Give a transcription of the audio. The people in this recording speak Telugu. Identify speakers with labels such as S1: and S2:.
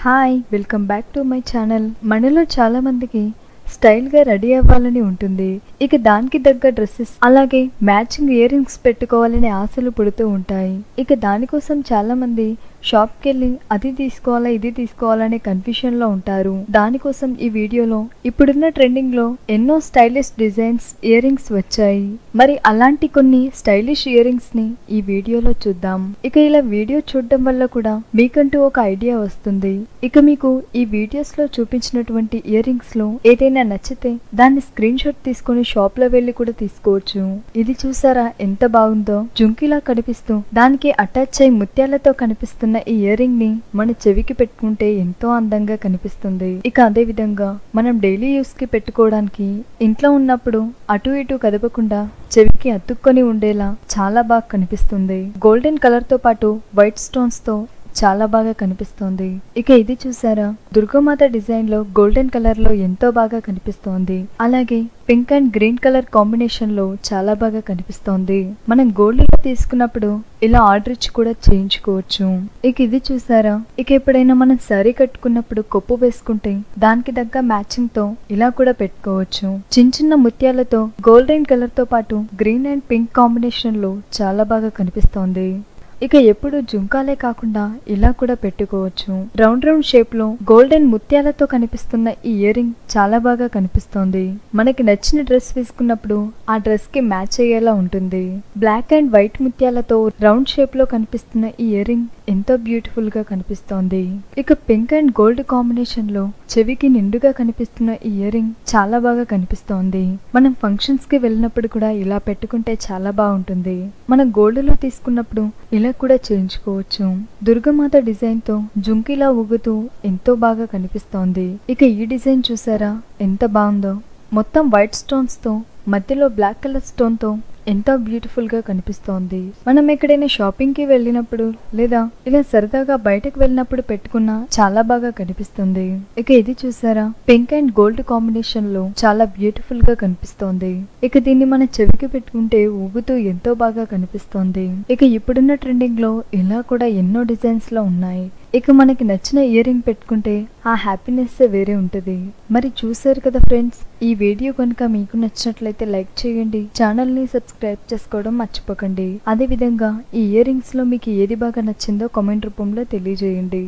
S1: Hi welcome back to my channel. మనలో చాలా మందికి స్టైల్గా రెడీ అవ్వాలని ఉంటుంది. ఇక దానికి తగ్గ డ్రెస్సెస్ అలాగే మ్యాచింగ్ ఇయర్ రింగ్స్ పెట్టుకోవాలని ఆశలు పుడుతూ ఉంటాయి. ఇక దానికోసం చాలా మంది షాప్కి వెళ్ళి అది తీసుకోవాలా ఇది తీసుకోవాలనే కన్ఫ్యూషన్లో ఉంటారు. దానికోసం ఈ వీడియోలో ఇప్పుడున్న ట్రెండింగ్లో ఎన్నో స్టైలిష్ డిజైన్స్ ఇయర్ రింగ్స్ వచ్చాయి. మరి అలాంటి కొన్ని స్టైలిష్ ఇయర్ రింగ్స్ని ఈ వీడియోలో చూద్దాం. ఇక ఇలా వీడియో చూడడం వల్ల కూడా మీకంటూ ఒక ఐడియా వస్తుంది. ఇక మీకు ఈ వీడియోస్లో చూపించినటువంటి ఇయర్ రింగ్స్లో ఏదైనా నచ్చితే దాన్ని స్క్రీన్ షాట్ తీసుకొని షాప్లో వెళ్ళి కూడా తీసుకోవచ్చు. ఇది చూసారా ఎంత బాగుందో, జుంకిలా కనిపిస్తూ దానికి అటాచ్ అయి ముత్యాలతో కనిపిస్తున్న ఈ ఇయర్ రింగ్ ని మన చెవికి పెట్టుకుంటే ఎంతో అందంగా కనిపిస్తుంది. ఇక అదే విధంగా మనం డైలీ యూస్ కి పెట్టుకోవడానికి ఇంట్లో ఉన్నప్పుడు అటు ఇటు కదపకుండా చెవికి అతుక్కొని ఉండేలా చాలా బాగా కనిపిస్తుంది. గోల్డెన్ కలర్ తో పాటు వైట్ స్టోన్స్ తో చాలా బాగా కనిపిస్తోంది. ఇక ఇది చూసారా, దుర్గామాత డిజైన్ లో గోల్డెన్ కలర్ లో ఎంతో బాగా కనిపిస్తోంది. అలాగే pink and green colour combination లో చాలా బాగా కనిపిస్తోంది. మనం గోల్డ్ లో తీసుకున్నప్పుడు ఇలా ఆర్డర్ ఇచ్చి కూడా చేయించుకోవచ్చు. ఇక ఇది చూసారా, ఇక ఎప్పుడైనా మనం శారీ కట్టుకున్నప్పుడు కొప్పు వేసుకుంటే దానికి తగ్గ మ్యాచింగ్ తో ఇలా కూడా పెట్టుకోవచ్చు. చిన్న చిన్న ముత్యాలతో గోల్డెన్ కలర్ తో పాటు గ్రీన్ అండ్ పింక్ కాంబినేషన్ లో చాలా బాగా కనిపిస్తోంది. ఇక ఎప్పుడు జుంకాలే కాకుండా ఇలా కూడా పెట్టుకోవచ్చు. రౌండ్ రౌండ్ షేప్ లో గోల్డెన్ ముత్యాలతో కనిపిస్తున్న ఈ ఇయర్ రింగ్ చాలా బాగా కనిపిస్తోంది. మనకి నచ్చిన డ్రెస్ వేసుకున్నప్పుడు ఆ డ్రెస్ కి మ్యాచ్ అయ్యేలా ఉంటుంది. బ్లాక్ అండ్ వైట్ ముత్యాలతో రౌండ్ షేప్ లో కనిపిస్తున్న ఈ ఇయర్ రింగ్ ఎంతో బ్యూటిఫుల్ గా కనిపిస్తోంది. ఇక పింక్ అండ్ గోల్డ్ కాంబినేషన్ లో చెవికి నిండుగా కనిపిస్తున్న ఈ ఇయర్ రింగ్ చాలా బాగా కనిపిస్తోంది. మనం ఫంక్షన్స్ కి వెళ్ళినప్పుడు కూడా ఇలా పెట్టుకుంటే చాలా బాగుంటుంది. మనం గోల్డ్ లో తీసుకున్నప్పుడు ఇలా కూడా చేయించుకోవచ్చు. దుర్గామాత డిజైన్ తో జుంకిలా ఊగుతూ ఎంతో బాగా కనిపిస్తోంది. ఇక ఈ డిజైన్ చూసారా ఎంత బాగుందో, మొత్తం వైట్ స్టోన్స్ తో మధ్యలో బ్లాక్ కలర్ స్టోన్ తో ఎంతో బ్యూటిఫుల్ గా కనిపిస్తోంది. మనం ఎక్కడైనా షాపింగ్ కి వెళ్ళినప్పుడు లేదా ఇలా సరదాగా బయటకు వెళ్ళినప్పుడు పెట్టుకున్నా చాలా బాగా కనిపిస్తుంది. ఇక ఇది చూసారా, పింక్ అండ్ గోల్డ్ కాంబినేషన్ లో చాలా బ్యూటిఫుల్ గా కనిపిస్తోంది. ఇక దీన్ని మన చెవికి పెట్టుకుంటే ఊగుతూ ఎంతో బాగా కనిపిస్తోంది. ఇక ఇప్పుడున్న ట్రెండింగ్ లో ఇలా కూడా ఎన్నో డిజైన్స్ లో ఉన్నాయి. ఇక మనకి నచ్చిన ఇయర్ రింగ్ పెట్టుకుంటే ఆ హ్యాపీనెస్ వేరే ఉంటుంది. మరి చూసారు కదా ఫ్రెండ్స్, ఈ వీడియో కనుక మీకు నచ్చినట్లయితే లైక్ చేయండి, ఛానల్ ని సబ్స్క్రైబ్ చేసుకోవడం మర్చిపోకండి. అదే విధంగా ఈ ఇయర్ రింగ్స్ లో మీకు ఏది బాగా నచ్చిందో కామెంట్ రూపంలో తెలియజేయండి.